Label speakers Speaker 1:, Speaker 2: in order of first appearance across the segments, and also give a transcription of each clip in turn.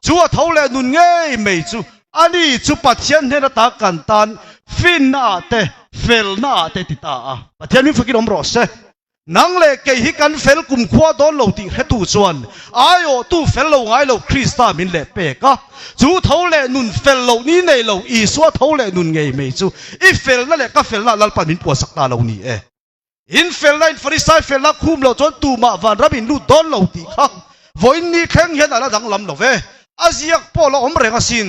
Speaker 1: ชัวเท่าเลนุนเงยไม่จูอันนี้จูปัจเจียนเฮนตากันตันฟินนาเตเฟลนาเตติตาปัจเจียนมีฝึกกินอมรสนังเล่เกยฮิกันเฟลกุมขวาโดนโลติเฮตูจวนอายอตูเฟลโลไงโลคริสตามินเล่เปกะจูเท่าเลนุนเฟลโลนี้ในโลอีสัวเท่าเลนุนเงยไม่จูอีเฟลนั่นแหละก็เฟลนั่นลัลปันมินปัวสักตาโลนี้อินเฟลนั่นฟริสัยเฟลนักคุมโลจนตูมาวันรับอินลูโดนโลติค่ะวันนี้แข่งเห็นอะไรดังลำโลเวอาเซียกพอเราอมเรงสิน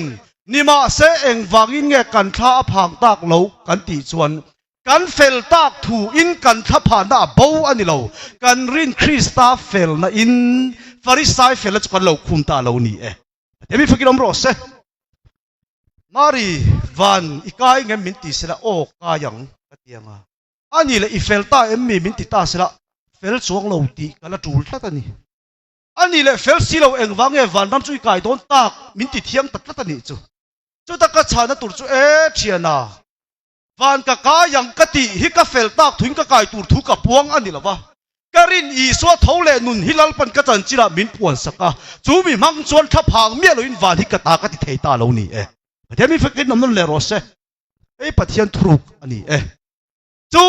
Speaker 1: นี่มาเสเองวากินเงกันท่าพังตากโลกันตีจวนกันเฟลตากถูอินกันทับผ่านหน้าเบาอันนี้เรากันรินคริสตาเฟลนะอินฟาริสัยเฟลจุกันเราคุมตาเรานี่เดี๋ยวมีฝึกกินอมรสมารีวันอีกายเงี้ยมินติสละโอ้กายังกระเตียงอันนี้เลยอีเฟลตามีมินติตาสละเฟลสวงเราตีกันละจูลตัดนี่อันนี้เลยเฟลซีเราเองวางเงวันน้ำจุยกายโดนตากมินติเทียมตัดตัดนี่จูตะกัจฉานะตุรจูเชียนาวันกะกายังกติฮิกะเฟลตากถุงกะกายตุรทุกะพวงอันนี้ละวะกะรินอีสัวเท่าเลนุนฮิลัลปันกะจันจิระมินปวนสักะจูมีมังจวนทับหางเมียเราอินวันฮิกะตากะติเทตาเรานี่เดี๋ยวมีฝึกกินน้ำนั่นเลยรสปะเทียนทรุกอันนี้จู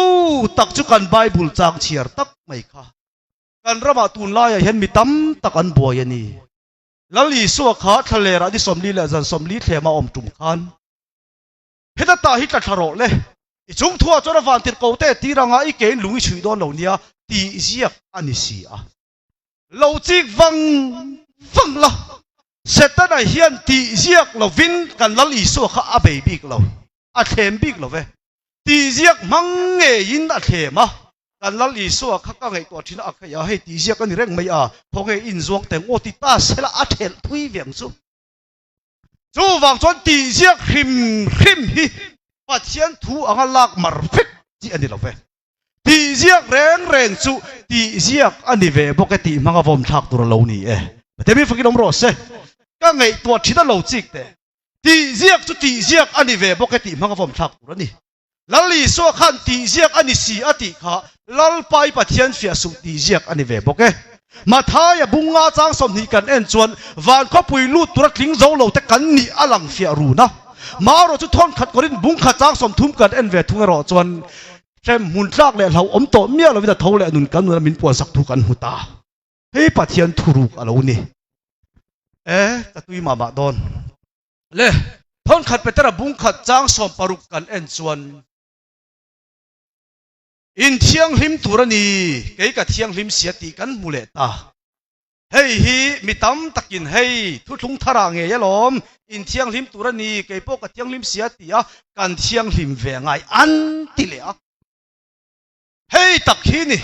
Speaker 1: ตักจุกันไบเบิลจางเชียร์ตักไม่ค่ะกันระบาดตุนลายเห็นมีตั้มตักอันบัวยันนี่แล้วลีสัวขาทะเลระที่สมลีและจันสมลีเทมาอมจุ่มคันเฮตตาฮิตทารอเลยจุ่มทั่วจนวันติดโกเตตีรังไอเกนลุยชุยโดนเหล่านี้ตีเสียกอันนี้สิเราจิกฟังละเสร็จแต่ไหนเฮียนตีเสียกเราวินกันแล้วลีสัวขาอาเบบิกเราอาเทมบิกเราเวตีเสียกมังเงยินอาเทมกันแล้วลีสัวข้าก็ไงตัวที่น่าขยะให้ตีเสียกันเร่งไม่พอไงอินซวงแต่งโอติตาเสละอาเทนทุยเวียงจูวางจนตีเสียกหิมฮิปัจเจียนทูอังลักมาร์ฟิกจีอันนี้เราเวตีเสียกแรงจูตีเสียกอันนี้เวปกติมังกรวมทักตัวเรานี่แต่ไม่ฝึกน้ำรสก็ไงตัวที่น่าเราจิกแต่ตีเสียกจูตีเสียกอันนี้เวปกติมังกรวมทักตัวนี่แล้วลีสัวขันตีเสียกอันนี้สีอติขาลัลไปปัจเจียนเฟียสุตีเสียกอันนี้เวปกมาท้ายบุงอาจางสมนิกันเอ็นจวนวันเขาปุยลูดตัวทิ้งเจ้าเราแต่กันนี่อลังเฟียรูนะมาเราจะทนขัดกรินบุงขัดจางสมทุ่มกันเอ็นเวทุ่งรอจวนเต็มหุ่นรากเลยเราอมโตเมียเราวิจารณ์เท่าเลยนุนกันนุนมินปวดสักทุกันหุตาเฮ้ยปัจเจียนทุรุกอะไรนี่กระตุยมาบาดอนเล่ทนขัดไปแต่ละบุงขัดจางสมปรุกกันเอ็นจวนอินเทียงลิมตุรนีเกี่ยกับเทียงลิมเสียตีกันมูเลตาเฮ้ยฮีมีตั้มตะกินเฮ้ยทุกทุงทารางเงยล้อมอินเทียงลิมตุรนีเกี่ยพวกกับเทียงลิมเสียตีกันเทียงลิมเวงไงอันติเลอะเฮ้ยตักฮีนี่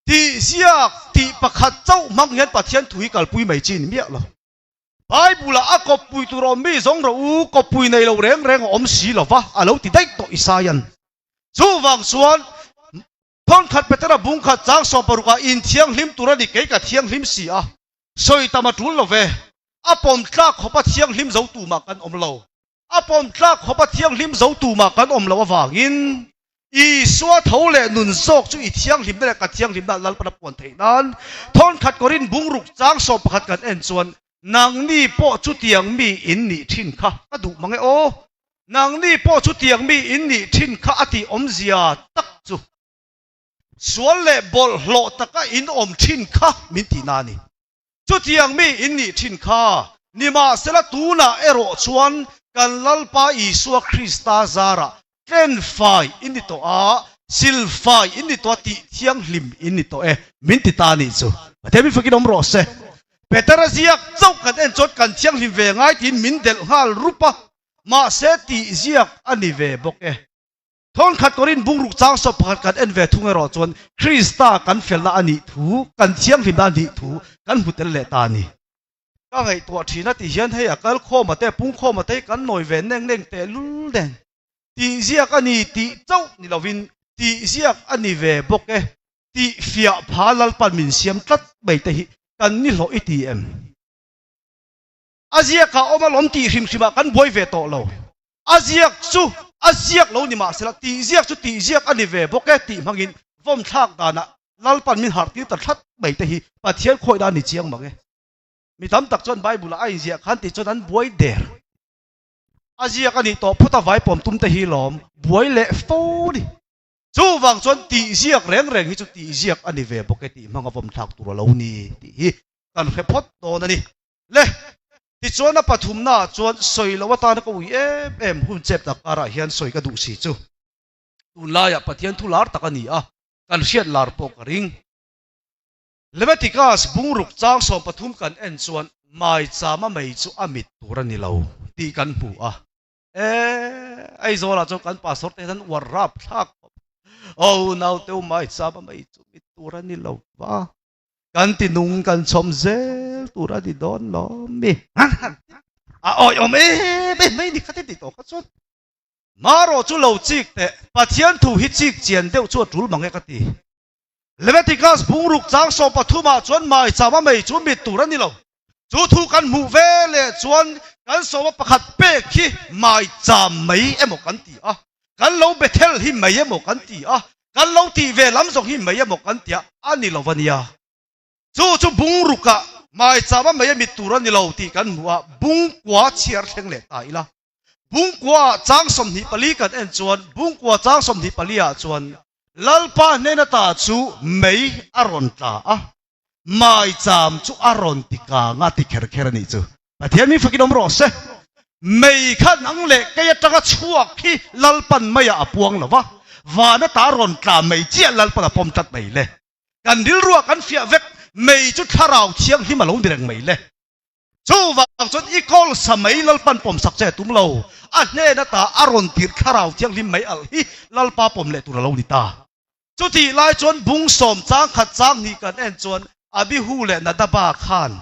Speaker 1: ตีเสียตีประคัดเจ้ามักเห็นปัจเจียนถุยกัลปุยไม่จีนเมียละไอ้บุละกบปุยตุรมีสงเรากบปุยในเราแรงอมสีละวะเราติดได้ต่ออิสายันสู้วังส่วนพอนขัดไปแต่ละบุงขัดจางสอบปรุกอินเทียงลิมตุระดิเกยกับเทียงลิมเสียสวยตามาจุลเราเวอปอมคลากขบเทียงลิมเจ้าตูมากันอมเราอปอมคลากขบเทียงลิมเจ้าตูมากันอมเราว่ากินอีสัวเท่าเลนุนโซกจู่อีเทียงลิมได้กับเทียงลิมนั้นลัลปนปวนเทนั้นทอนขัดกรินบุงรุกจางสอบขัดกันเอ็นส่วนนางนี่โปจุเตียงมีอินนี่ทิ้งค่ะก็ดูมังไงโอนางนี่โปจุเตียงมีอินนี่ทิ้งค่ะอติอมเสียตักจู่ส่วนเล่บอลโหลตะก็อินอมทินข้ามินตินานี่จุดยังมีอินนี่ทินข้านี่มาเสละตูน่าเอโรชวนกันลัลปาอีสัวคริสตาซาระเล่นไฟอินนี่ตัวซิลไฟอินนี่ตัวติเทียงลิมอินนี่ตัวมินติตานี่จู่แต่ไม่ฝึกน้ำรสเปตราเซียกเจ้ากันเอ็นจดกันเทียงลิมเวงไอตินมินเดลฮาลรูปะมาเสติเซียกอันนี้เวบกทนขัดกรินบุงรุกจางสบขัดกันเอ็นเวทุงเอรอจวนคริสตากันเฟลละอันนี้ถูกันเชียงลิมอันนี้ถูกันหุตเลตานี่ก็ไงตัวทีน่ะที่เห็นให้กันข้อมาแต่ปุ่งข้อมาแต่กันหน่อยเวนเน่งแต่ลุลเด่นตีเสียกันนี่ตีเจ้านี่เราวินตีเสียกันนี่เวบกตีเฟียพาลัลปันมินเสียมตัดใบแต่กันนี่เราอีทีเอ็มอาเซียกเขาเอามาล้มตีหิมมากันบวยเวโตเราอาเซียกสู้อาเซียกเรานี่มาเสละตีเซียกจุดตีเซียกอันนี้เวบกตีมังอินฟอมทักดานะลัลปันมินหาร์ตีตัดทัดใบแต่ปัจเจียนคอยดานี่เจียงมัง มีตำตักจนไบเบิลไอเสียขันติจนนั้นบวยเดรอาเซียกันนี่ต่อพุทธไว้ปมตุ้มตะฮีหลอมบวยเละโฟดิจู่วังจนตีเสียกแรงๆที่จุดตีเสียกอันนี้เวบกติมังกรผมทักตัวเรานี่ที่กันแค่พอดโตนั่นนี่เละที่จวนนับปฐุมนาจวนสวยแล้วว่าตานักวิ่งหุ่นเจ็บตะการะเฮียนสวยกระดูกสีจู่ตุลายปะเทียนทุลาร์ตะกันนี่กันเชียดลาร์ปกริงเลเวติกาสบุงรุกจางสมปฐุมกันเอ็นจวนไม่จามาไม่จู่อมิตตัวนี่เราตีกันผู้ไอ้โซลาจกันปัสสาวะท่านวราบทักโอ้นาเตียวไม่ทราบไม่จุมิตัวนี่เราว่ากันตินุงกันชมเซลตัวนี่โดนล้อมีโอ้ยไม่นี่ขัดติดต่อขัดชนมารอจุลจิกแต่ปัจจัยถูกฮิจิกเจียนเดียวจวดจุลมังเอกตีเลเวติกัสบุงรุกจางสมปฐุมจวนไม่ทราบไม่จุมิตัวนี่เราจู่ถูกกันหมู่เวเลจวนกันสวประคัดเป๊กที่ไม่จำไม่หมกกันตีกันเราเบเทลหิมไม่หมกกันตีกันเราตีเวลำส่งหิมไม่หมกกันตีอันนี้เราวันนี้จู่บุงรุกะไม่จำไม่มีตัวนี่เราตีกันหัวบุงกว่าเชียร์เชิงเล็กตายละบุงกว่าจางสมหิปลีกันเอ็นจวนบุงกว่าจางสมหิปลีจวนลัลปาเนนตาจู่ไม่อารอนตาไม่จำจู่อารอนติกางาติเคร์นี่จู่แต่ที่มีฟังกินอมรสไม่ขันอังเล็กก็ยังจะชั่วที่ลัลปันไม่อาปวงหรอวะวานตารอนกาไม่เจียลัลปันปมจัดไม่เลยกันดิลรัวกันเฟียเวกไม่จุดข้าราวเชียงที่มาลงดิเรงไม่เลยจู่ว่าจนอีกอลสมัยลัลปันปมสักเจตุมเราอันเนนตาอารอนติดข้าราวเชียงที่ไม่อัลฮีลัลปาปมเลตุเราดิตาจุดที่ไล่จนบุงสมจางขัดจางนี่กันเอ็นจวนอบิฮูเลนัดบาขาน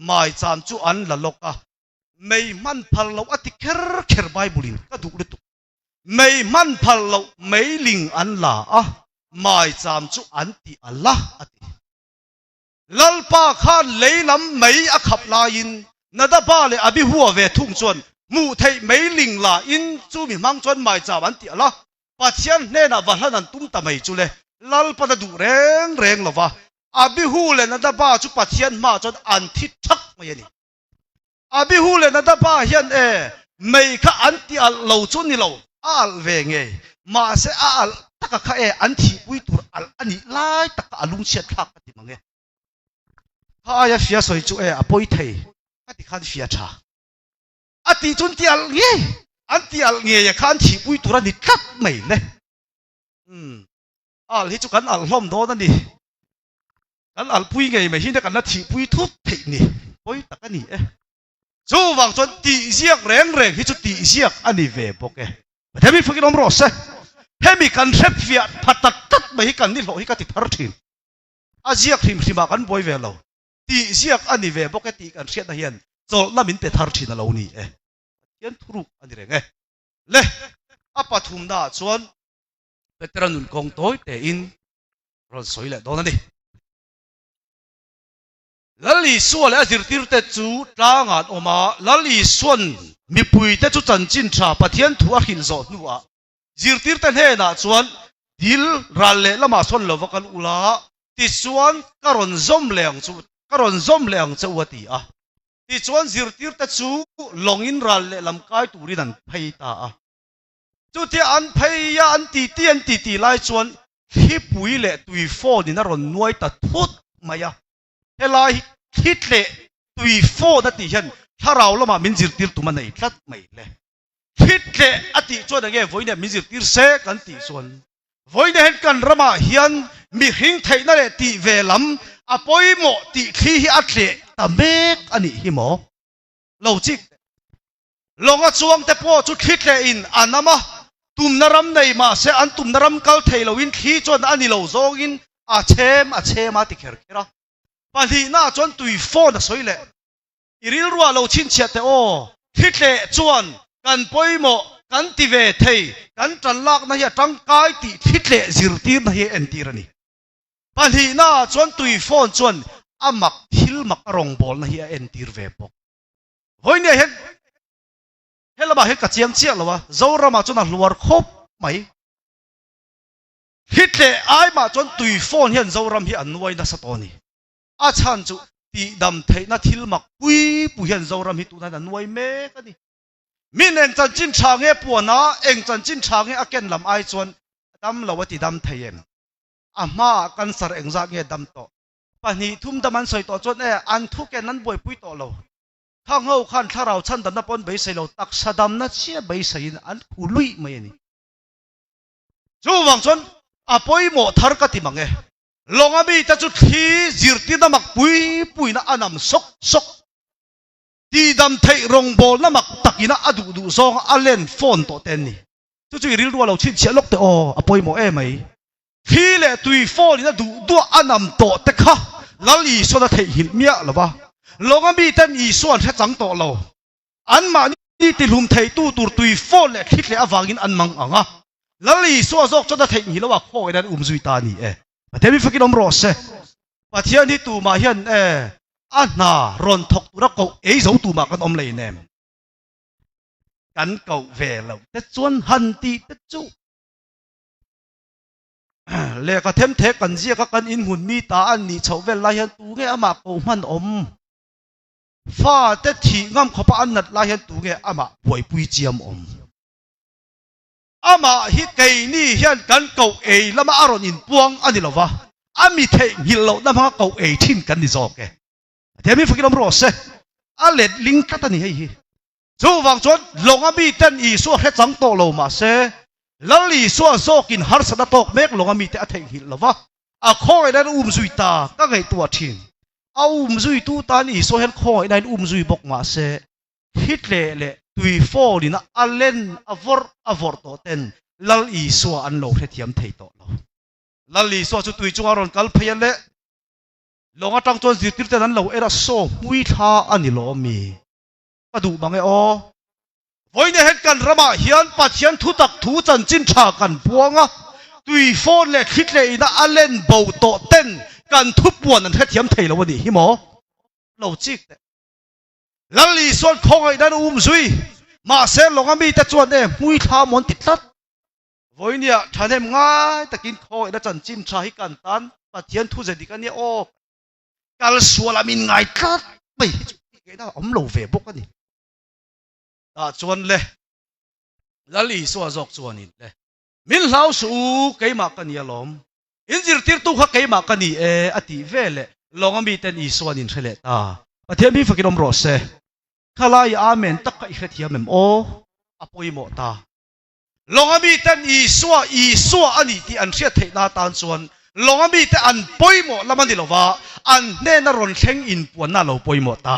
Speaker 1: ไม่จำจู่อันละลกไม่มันพัลเราอติเคร์ไบบุลินก็ดูดิตุไม่มันพัลเราไม่ลิงอันละไม่จำจู่อันติอัลละอติลัลปาขานเลยลำไม่อขับลายินนัดบาเลอบิฮัวเวทุ่งจวนมูเทไม่ลิงลาอินจู่มีมังจวนไม่จำอันติอัลละปัจจัยเนน่ะวันนั้นตุ้มตะไม่จู่เลยลัลปาดูแรงละวะอบิฮูเลนัดบาจู่ปัจจัยมาจนอันทิทักไม่ยันอบิฮูเลนัดบาเฮียนไม่ข้าอันที่อัลเราจนนี่เราอัลเวงมาเสอัลตักข้าอันที่ปุยตัวอัลอันนี้ไล่ตักอัลลุงเชียดทักกันที่มังข้าอยากเฟียสวยจู่อปุยเทก็ที่ข้าเฟียชาอันที่จนที่อัลอันที่อัลข้าอันที่ปุยตัวนี่ทักไม่เลยอัลที่จู่กันอัลล้อมโดนนั่นดิกันอัลปุยไม่เห็นแต่กันนั่นที่ปุยทุบเทนี่ปุยตักกันนี่จู่วังจนตีเสียกแรงที่จุดตีเสียกอันนี้เว็บโอเคแต่ไม่ฟังกินอมรสเฮมีกันเชฟเฟียพัดตัดไม่ให้กันนี่หลอกให้กันติดทาร์ทินอาเซียกทิมมากันบ่อยเวลาตีเสียกอันนี้เว็บโอเคตีกันเสียดเฮียนโจล้ามินเตทาร์ทินเรานี่เฮียนทุรุอันนี้เรื่องเล่อปฐุมนาชวนเบตรานุนกงโต้เตอินรอนสวยเลยโดนนั่นดิลัลีส่วนและจิตติร์เตจูร่างอันออกมาลัลีส่วนมีปุยเตจูจันจินชาปะเทียนทัวหินโซนัวจิตติร์เตเฮน่ะส่วนดิลรัลเล่ละมาส่วนเลวกันอุลาที่ส่วนกรอนซอมเลียงจูกรอนซอมเลียงจะวัดที่ที่ส่วนจิตติร์เตจูลงอินรัลเล่ลำกายตุรินันเพย์ตาจุดที่อันเพย์อันตีเตียนตีไล่ส่วนที่ปุยเล่ตุยโฟนี่น่ารอนนวยตัดทุดมายาเฮลายคิดเละตุยโฟนัดที่เห็นถ้าเราละมามินจิตติร์ตุมันไหนทัดไม่เลยคิดเละอติชวนอะไรไว้เนี่ยมินจิตติร์เสกันตีส่วนไว้เนี่ยเห็นกันละมาเฮียนมีหิงไทยนั่นแหละตีเวลัมอปอยโมตีขี้อัดเละแต่เมกอันนี้หิมอเราจิกลงจวงแต่พอจุดคิดเละอินอันนั้นมาตุ่มนรำในมาเสอันตุ่มนรำกัลเทลวินขี้จนอันนี้เราโจกินอาเชมมาติเคร์ระปัญหาหน้าจนตุยโฟนสวยเลยอีริลรัวเราชินเชียแต่โอ้ทิศเละจวนกันปอยโมกันติเวทยกันจันลักนั่นเหจังกายติทิศเละจิรตีนั่นเหเอ็นตีรันี่ปัญหาหน้าจนตุยโฟนจวนอามักทิลมักรองบอลนั่นเหเอ็นตีร์เวบโอ้ยเนี่ยเห็นละบ่าเห็นกระเจียงเชี่ยหรอวะเจ้าเรามาจนหลัวคบไหมทิศเละไอมาจนตุยโฟนเห็นเจ้าเราเห็นอันไว้นัสตอนี่อาชันจู ti dam thei na thil mak pui pu hian zoram hi tu na nuai me ka ni min eng chan chin tha nge puana eng chan chin tha nge aken lam ai chuan dam lawati dam theiem ama kan sar eng za nge dam to pani thum daman soi to chuan an thu ke nan boi pui to lo thang ho khan tharau chan dan na pon bei sei lo tak sadam na chia bei sai an phului mai ni chu wang chuan apoi mo thar ka ti mange longa mi ta chu thi zirti na mak pui na anam sok sok ti dam thei rong bol na mak takina adu du zong alen phone to ten ni chu ril ru lo chin chia lok te o apoi mo mai thi le tui phone na du anam to te kha lali so na thei hil mia lawa longa mi tan i suan he chang to lo an ma ni ti lum thei tu tur tui phone le thit le awangin an mang anga lali so zok cho na thei hi lawa kho dan zui ta ni Patemi fakir omrose, patian itu mahian ana ron thok tu rakau zau tu makan om lei nem, kan kau velo, tetsuan hanti tetsu, leka tem tek kan zia kan in hun mi ta an ni chau vel lahian tu nge ama kau man om, fa te thi ngam khopa an nat lahian tu nge ama poi pui chiam om. Ama hi kei ni hian kan kau lama aron in puang ani lova ami thei ngilo na ma kau thin kan ni zok ke themi fakir om rose a let link ka tani hi chu wang chon longa mi tan i so he chang to lo ma se lali so zokin har sada tok mek longa mi te a thei hil lova a khoi dan zui ta ka ngai tua thin a zui tu ta ni so hen khoi dan zui bok ma se hit le tui fo ni na alen avor to ten lal i so an lo he thiam thei to lo lal i so chu tui chu aron kal phaya le longa tang chon zirtir ten an lo era so hui tha ani lo mi adu bange o voine het kan rama hian pathian thu tak thu chan chin tha kan puanga tui fo le khit le ina alen bo to ten kan thu puan an he thiam thei lo ni hi mo lo chik lali son khoi dan zui ma se longa mi ta chuan mui tha mon ti tat voinia thanem ngai takin khoi da chan chin tha hi kan tan pathian thu je dikani o kal suala min ngai tat bai ke da om lo ve bok ani ta chuan le lali so zok chuan in le min hlau su keima kani alom injir tir tu kha keima kani ati vele longa mi ten i suan in thele ta pathian mi fakirom rose khalai amen takka ifethiam em o apoi mo ta longa mi tan i suwa ani ti an ria thei na tan chuan longa mi te an poi mo lamani lova an ne na ron thleng in puan na lo poi mo ta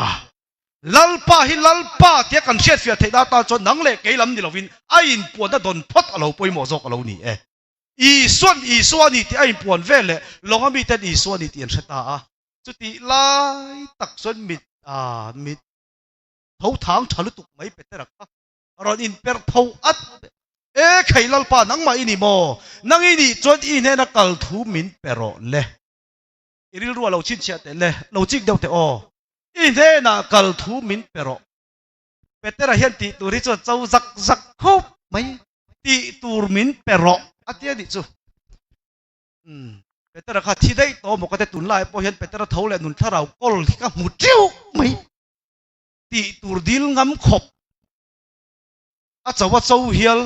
Speaker 1: lalpa te kan ria fia thei na ta chuan nang le keilam ni lovin a in puan na don phot alo poi mo zok alo ni i suwa ni ti a in puan vele longa mi tan i suwa ni ti an theta a chuti lai tak chuan mit thâu tháng chalu tuk mai peterak ron in per thâu at khai lalpa nang ma ini mo nang ini chon i ne na kal thu min pero le iril ru lo chin chia te le lo chik deu te o i ne na kal thu min pero petera hian ti turi chu chau zak khop mai ti tur min pero atia di chu petera kha thi dei to mo ka te tun lai po hian petera thau le nun tharau kol ka mu tiu mai ti tur dil ngam khop a chawa chau hial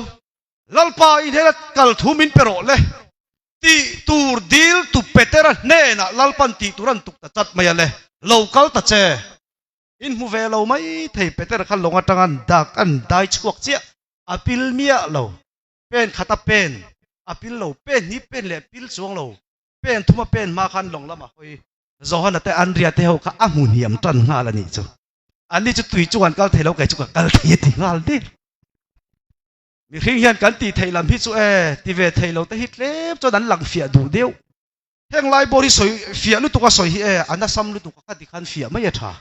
Speaker 1: lalpa i hela kal thumin pero le ti tur dil tu petera ne na lalpan ti turan tuk ta chat maya le local ta che in mu ve lo mai thei petera khan longa tangan dak an dai chuak chia apil mia lo pen khata pen apil lo pen ni pen le pil chuang lo pen thuma pen ma khan long lama hoi zohan ate an ria te ho kha amun hiam tan nga la ni chu ani chu tui chuan kal thelo kai chu kal thei ti ngal de mi khing hian kan ti theilam hi chu ti ve theilo te hit lep cho dan lang fia du deu heng lai bori soi fia lu tu ka soi hi ana sam lu tu ka ti khan fia mai tha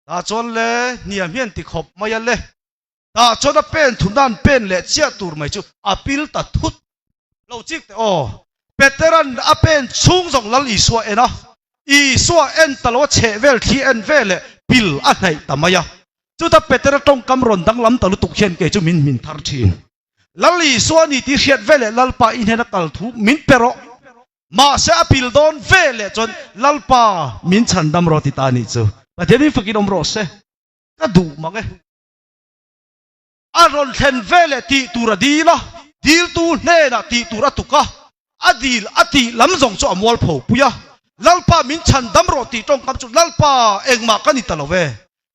Speaker 1: ta chon le niam hian ti khop mai le ta chon a pen thunan pen le chia tur mai chu apil ta thut lo chik te o veteran a pen chung jong lal i suwa ena i suwa en talo che vel thi en vele pil a nei tamaya chu ta petera tong kam ron dang lam talu tuk hian ke chu min thar thin lali suwa ni ti riat vele lalpa in hena kal thu min pero มาเสอพิลดอนเวเลจนลัลปามินชันดำรอติตานิจูประเดี๋ยวนี้ฟังกินอมรอเสก็ดูมั้งเออารอนเทนเวเลตีตูระดีละดีลตูเนน่ะตีตูระตุกะอดีลอติลำส่งจ่อมวลผูปุยะลัลปามินชันดำรอตีตรงคำจุลัลปาเองมากันนิตาลเว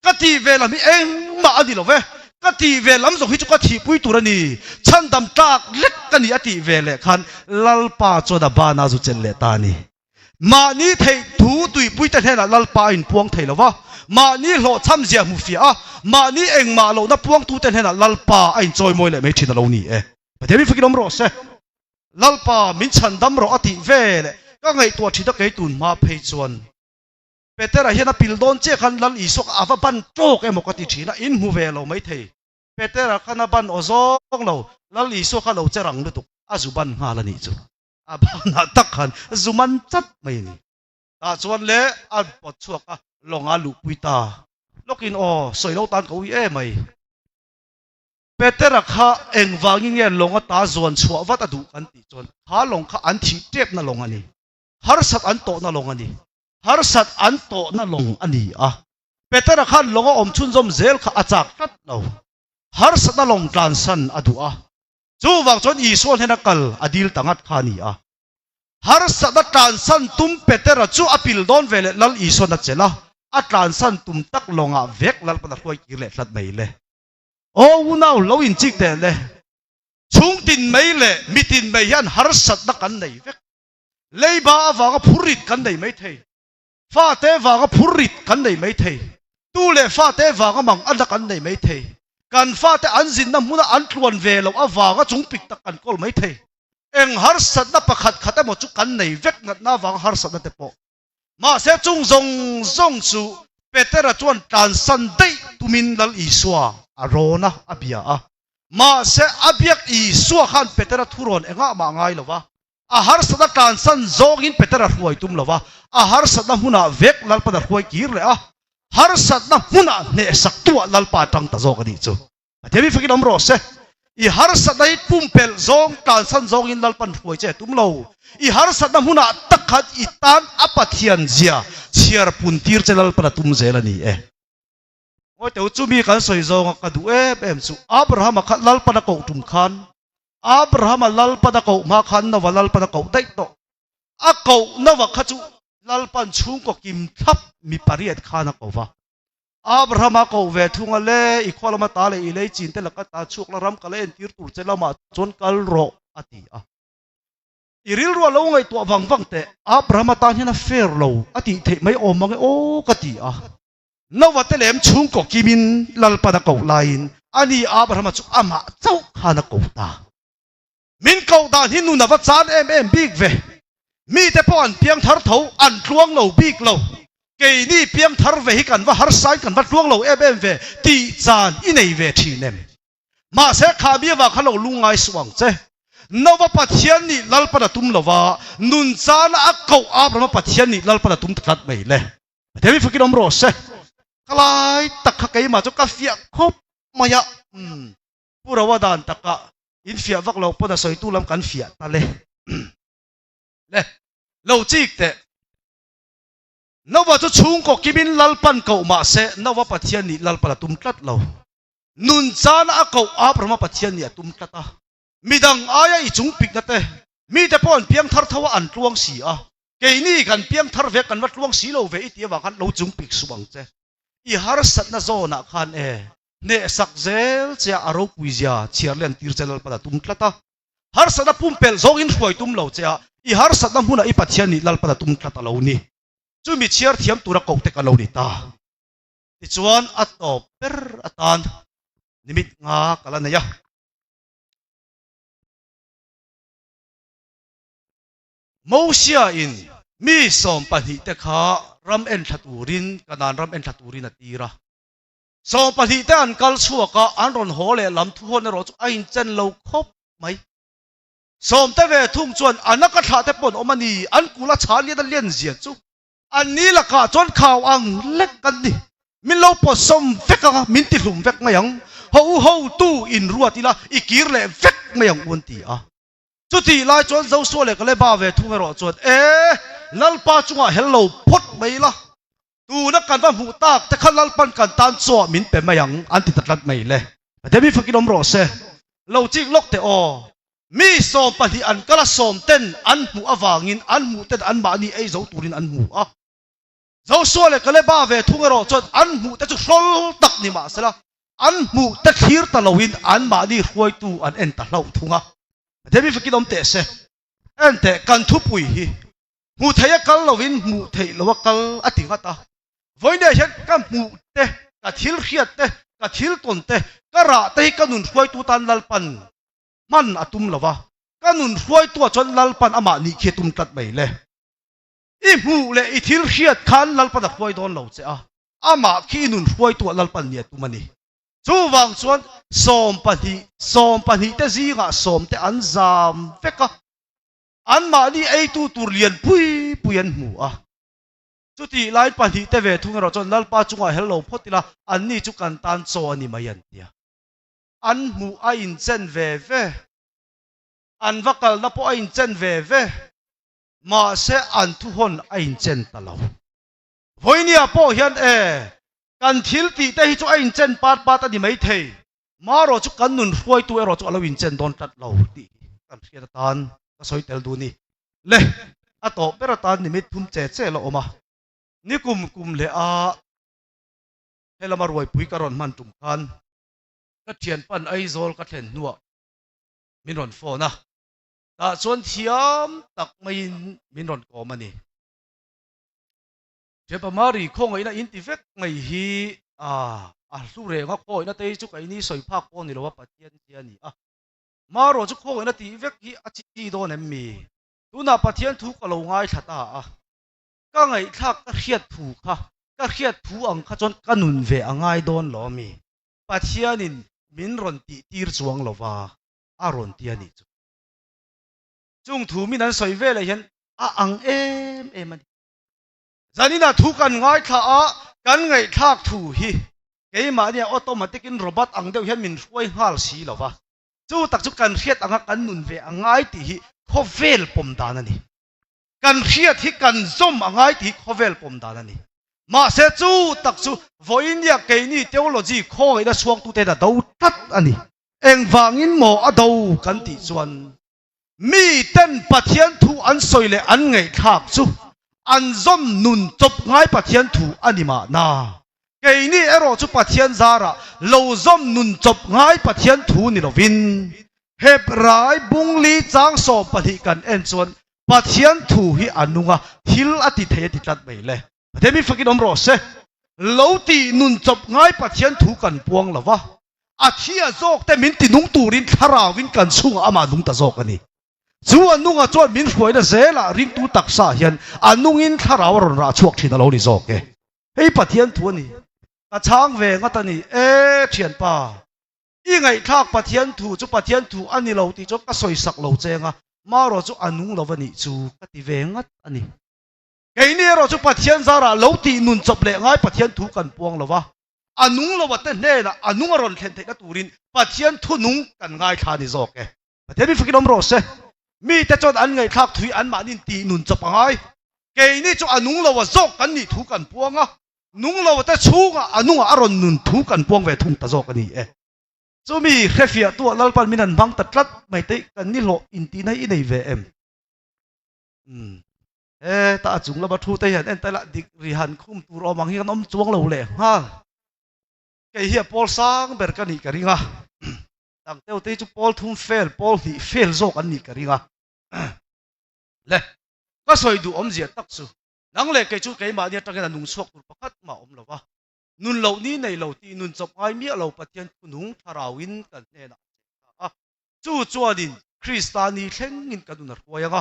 Speaker 1: ก็ตีเวลามีเองมาอดีลเวก็ตีเวลำส่งฮิจุกตีปุยตูระนี่ฉันดำตากเล็กกันนี่อติเวเลขันลัลปาโจดาบานาจุเจเลตานีมานี่เทถูตุยปุยแต่เทน่ะลัลปาอินพวงเทลวะมานี่โหลดซ้ำเสียมุฟีอ่ะมานี่เองมาโหลนับพวงตูแต่เทน่ะลัลปาอินจอยมวยเลยไม่ชินเรานี่ประเดี๋ยวนี้ฟังกินอมรสลัลปามินชันดำรออติเวเลก็ไงตัวที่ตะเกยตุนมาเพยจวนเปเตอร์เห็นพิลดอนเจ้าขันลัลอีสกอาฟบันโจกมกติชีนะอินหูเวเราไม่เทเปเตอร์ขันบันอโซกเราลัลอีสกเราจะรังดุตุอาจุบันฮาลนี่จูอาบันนัตักขันจุมันจัดไม่นี่ตาจวนเล่อันปดชวกลงอาลูปุยตาลูกินสวยเราตันเขาไม่เปเตอร์ข้าเองวางเงี้ยลงตาจวนชัววัดดูกันติจวนข้าลงข้าอันที่เจ็บนั่นลงอันนี้ฮาร์สัตอันโตนั่นลงอันนี้ฮาร์สัตอันโตนั่นลงอันนี้เปเตอร์ข้าลงอมชุนจอมเซลข้าอาจักตัดเราฮาร์สัตนั่นลงกลานสันอดูจู่วางจนอีส่วนให้นักกลอดีลตั้งอัดขานี่ฮาร์สัตนั่นกลานสันตุ้มเปเตอร์จู่อพิลดอนเวลลัลอีส่วนนัดเจล่าอัตลานสันตุ้มตักลงเวกลัลปนัดรวยกิเลสลัดไม่เลยโอ้วุ้นเอาเราอินจิกเดเลยชุงตินไม่เลยมิตินไม่ยันฮาร์สัตนักกันไหนเวกเลยบ้าวางพูริดกันไหนไม่เทฟาเตวางพูริดกันไหนไม่เทตู้เล่ฟาเตวางมังอันนักกันไหนไม่เทการฟาเตอันจินน้ำมุนอันตรวนเวลเอาวางจุงปิกตะกันก็ไม่เทเอ็งฮาร์สัตนับประคัดขัดหมดจุกันไหนเวกนัดน้าวางฮาร์สัตนัดเตปมาเสจุงซงจูเปเตอร์จวนตันสันเดตุมินลัลอีสวาอารอนะอเบียมาเสอเบียกอีสวาขันเปเตอร์ทุรอนเองมาไงล่ะวะอาหารสัตว์ตันสันโจกินเปเตอร์รวยตุมล่ะวะอาหารสัตว์หุ่นเวกลัลปะรวยกีร์เลยฮาร์สัตว์หุ่นเนสักตัวลัลปะตังตะโจกันดิจูเดี๋ยวมีฟิกน้ำรสอีฮาร์สัตว์ปุ่มเปลโจงตันสันโจกินลัลปะรวยเจตุมล่ะอีฮาร์สัตว์หุ่นตักขัดอีตันอปัทยันเจียเชียร์ปุ่นทีร์เจลัลปะตุมเจลันี่โอ้แต่ว่าจูมีการสวยจงกันดูเอ็มจูอับราฮัมขัดลัลปะกตุมขันอับราฮัมลัลปะกมาขันนวลัลปะกได้โตอักนวขัดจูลัลปันชุงก็กิมทับมีปริยัติขานักวะอับราฮัมก็เวทุงอะไรอีกคนละมาตาเลยอีเลยจีนแต่ละก็ตาชุกละรำกันเลยทีร์ตุลเจลามาจนกัลโรอติอีริลรัวเราไงตัววังแต่อับราฮัมตาเนี่ยนะเฟร์เราอติเทไม่อมมังโอ้กตินวัตเลมชุงก็กิมินลัลปะกไลน์อันนี้อับราฮัมจุอามาเจ้าขานักตามินเกาดานหินุนวัตซานบิ๊กเวมีแต่พออันเพียงทาร์เท้าอันลวงเราบิ๊กเราเกยนี่เพียงทาร์เวหิกันว่าฮาร์ไซกันว่าลวงเราเวตีจานอินเอเวทีเนมมาเสกขามีว่าเขาเราลุงไงสว่างเจนวปัทยันนี่ลัลปะตุมละว่านุนจานอักเกาอับราฮัมปัทยันนี่ลัลปะตุมตัดไม่เลยเดี๋ยวมีฟิกน้ำรสกลายตักขะเกยมาจุกาฟิยคบมายะผู้ระวดานตักกะอินฟิยวักเราปนสอยตู้ลำกันฟิยตาเลยเราจีกแต่นวจุชุงก็กิบินลัลปันเกามาเสนวปัทยันนี่ลัลปะตุมตัดเรานุนจานอักเกาอับราฮัมปัทยันนี่ตุมตัดมีดังอายะอีจุงปิกนั่นเองมีแต่พอนเพียงทาร์ทว่าอันลวงสีเกยนี่กันเพียงทาร์เวกันวัดลวงสีเราเวอีเดียว่ากันเราจุงปิกสว่างเจอีฮาร์สัตน่ะโซนักขันเนสักเซลเจ้าอารมณ์วิจารเชียร์เล่นตีร์เจลปะตุมตะฮาร์สัตน่ะปุ่มเปลโจกินช่วยตุมเราเจ้าอีฮาร์สัตน่ะหุ่นอีปัจจัยนี่ลัลปะตุมตะเรานี่จู่มีเชียร์เทียมตัวรักเตกันเรานี่ตาที่ชวนอัตโตเปรอัตันนิมิตงากันแล้วเนี่ยโมเสียอินมีสมปนิเตขารำเอ็นทัตูรินกันนานรำเอ็นทัตูรินตีระสมปนิเตอันกัลชัวกะอันรอนโหเลลำทุนในรถไอเจนเราครบไหมสมเตเวทุ่งจวนอันนักข่าเตปนอมานีอันกุลชาเลียนเลียนเสียจุอันนี้ละค่ะจนข่าวอังเล็กกันดิมิเราปสมเฟกะมินติลุมเฟกไม่ยังเฮาตู้อินรัวทีละอีกีร์เลเฟกไม่ยังวันตี จุดที่ลายจวนเจ้าส่วนเลยก็เลยบ้าเวทุ่งรอจวนลัลป้าจุงอ่ะเฮลโลพดไม่ละตูนักการว่าหูตากแต่ขันลัลปันกันตานสัวมินเป็นมาอย่างอันติดตัดไม่เลยแต่มีฝึกกินอมรอเสเราจิกลกเตอมีสอมปฏิอันก็ละสอมเต้นอันหูอวางินอันหูเต้นอันมานี่ไอ้เจ้าตูรินอันหูอ่ะเจ้าส่วนเลยก็เลยบ้าเวทุ่งรอจวนอันหูแต่จุดโลตักนี่มาเสละอันหูแต่ขีร์ตะลวินอันมานี่รวยตูอันเอ็นตะเลาทุ่งอ่ะแต่มีฝึกกินอมเตะเสเอ็นเตะกันทุบปุยฮีมูเทียกัลลวินมูเทียลวกัลอติงตาวันนี้เห็นกันมูเตะกัทิลเขียดเตะกัทิลตุนเตะกระระเตะกันนุนรวยตูตันลัลปันมันอตุมละวะกันนุนรวยตัวจนลัลปันอามานี่เขตุมตัดไปเลยอีมูเลอีทิลเขียดขันลัลปันรวยโดนเหล่าเจ้าอามาขี้นุนรวยตัวลัลปันเนี่ยตุมันนี่จูวังส่วนสอมปนีเตจีกะสอมเตอันซามเฟกะอันมานี่ไอตูเรียนปุยอันหมูอ่ะจุดที่ไล่ปนีเตเวทุ่งเราจนลัลปาจุงอ่ะเฮลโลพอดีละอันนี้จุกันตันโซอันนี้มายันเตียอันหมูไออินเซนเวอันวักลนับไออินเซนเวมาเสอันทุกคนไออินเซนตลอดวันนี้พ่อเห็นกันทิลตีแต่ที่จุไออินเซนปาดอันนี้ไม่เทมารอจุกันนุนรวยตัวรอจุอลาวินเซนโดนตัดเหล่าตีกันเสียตันก็สอยเตลดูนี่เละอะต่อเปรตานนี่ไม่ทุ่มเจ๊ละออกมานี่กุมเลยให้เรามารวยปุยกระรอนมันจุ่มกันก็เทียนปั้นไอโซลก็เทียนนัวมินรอนโฟนะแต่ส่วนเทียมตักไม่มินรอนก่อมันนี่เจ้าปมารีคงไอ้น่ะอินติเฟกไม่ฮีสู้เรงก็โอยน่ะเตยจุกไอ้นี่สอยภาคปนนี่เราว่าปะเทียนนี่มารอจุกโคไอ้น่ะตีเวกฮีอาชีโดนมีดูน่ะปะเทียนทุกข์เราง่ายชัดก็ไงถ้าก็เครียดถูกค่ะก็เครียดถูกอังขจนก็หนุนเวง่ายโดนหลอมีปะเทียนินมินรอนตีร์จวงเราว่าอารอนเทียนี่จุงถูมินันสอยเวเลยเห็นอังมันจานี่น่ะถูกกันง่ายค่ะกันไงทักถูฮีเกี่ยมาเนี่ยออโตมัติกินโรบอทอังเดียวเห็นมินช่วยฮัลสีเราว่าจูตักจุกันเครียดอังกันหนุนเวง่ายตีฮีขอเวลปมดานันนี่กันเครียดที่กันซมง่ายที่ขอเวลปมดานันนี่มาเสจูตักจูวันนี้เกี่ยนี่เทโอโลจีข้อไอ้ละช่วงตุเตดาดูทัดอันนี้เอ็งวางินหมอดูกันติส่วนมีเต้นปะเทียนถูอันสวยเลยอันไงทักจูอันซมนุนจบง่ายปะเทียนถูอันนี้มานาเกี่ยนี่เอโรจูปะเทียนซาระเราซมนุนจบง่ายปะเทียนถูนี่เราวินเฮ็บรายบุงลีจางสอบปฏิกันเอ็นส่วนปะเทียนถูฮีอันนุงะฮิลอติเทติตัดไปเลยแต่มีฟังกินอมรสเราตีนุนจบง่ายปะเทียนถูกันพวงหรอวะอาเทียโจกแต่มินตินุงตูรินทาราวินกันซุงอามานุงตะโจกันนี่ส่วนนุงอ่ะจวนมินฝอยนะเซล่ะริงตูตักซาเฮียนอันนุงอินทาราวรนราชวกที่นั่นเรานี่โจกเฮ้ยปะเทียนถูนี่กระช้างเวงอ่ะตอนนี้เทียนป่าอีไงทักปะเทียนถูจุปะเทียนถูอันนี้เราตีจบก็สวยสักเราเจงอ่ะมารอจุอันนุงเราวันนี้จูกติเวงอ่ะอันนี้ไอ้นี่เราจุปะเทียนซาระเราตีนุนจบเลยง่ายปะเทียนถูกันพวงหรอวะอันนุงเราว่าแต่เนี่ยนะอันนุงอรอนเทนเทกตูรินปะเทียนทุนุงกันง่ายทานิโจกปะเทียนมีฝึกน้ำรสมีแต่จนอันไงทักถุยอันมานินตีนุนจบง่ายไอ้นี่จุอันนุงเราว่าโจกกันนี่ถูกันพวงอ่ะนุงเราว่าแต่ชูงอ่ะอันนุงอรอนนุนถูกันพวงเวทุงตะโจกันนี่จะมีเคฟียตัวลัลปันมินันบังตัดรัดไม่ติกันนี่โลอินตีในในเวตาจุงละบัทุเตยันแต่ละดิริหันคุมตัวรอมังเฮียนอมจวงเราเลยฮะไอ้เฮียพอลซังเบอร์กันนี่กันริงอ่ะตั้งเต้าเตจุพอลทุ่มเฟลพอลนี่เฟลโจกันนี่กันริงอ่ะเลยก็สวยดูอมเสียตักสูนั่งเลยไก่จุไก่มาเนี่ยตั้งแต่นุ่งสวกตัวประคัดมาอมเราวะนุนเหล่านี้ในเหล่าที่นุนจบไอ้เมียเหล่าปฏิญาณนุ่งทาราวินกันเนี่ยนะจู่จวนดินคริสตานีเข่งกินกันนุนหัวยัง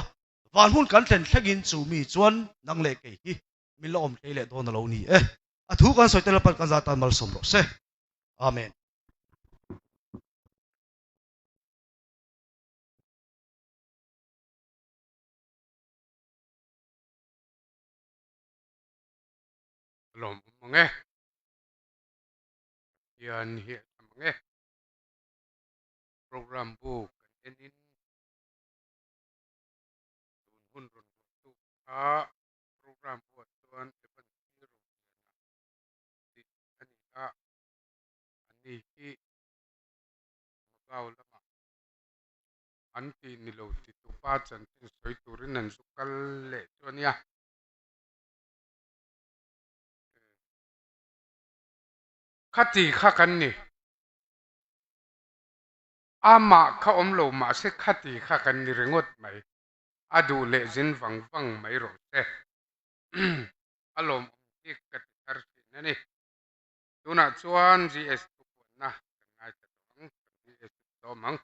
Speaker 1: วันหุ่นกันเข่งกินจู่มีจวนนั่งเล็กไอ้มีล้อมเทเลโดนเหล่านี้ทุกคนสวยแต่ละปัจจัยตามมาสมรสอาเมน
Speaker 2: ลมมังเงยันเฮียมังเงโปรแกรมบุกกันนิน โปรแกรมบทส่วนจะเป็นที่โรงเรียนดิอันนี้ก็อันนี้ที่เราแล้วมาอันที่นี่เราติดตัวป้าจันที่สวยตัวรินันสุกัลเล่ตัวเนี้ยขัดตีข้ากันนี่อามาเขาอมโลมาเสกขัดตีข้ากันนี่เริงดไหมอาดูเล่จินฟังไม่รู้เซ่อารมณ์ที่กัดทาร์สินั่นนี่ดูน่ะชวน GS ทุกคนนะง่ายจะต้อง GS ตัวมัง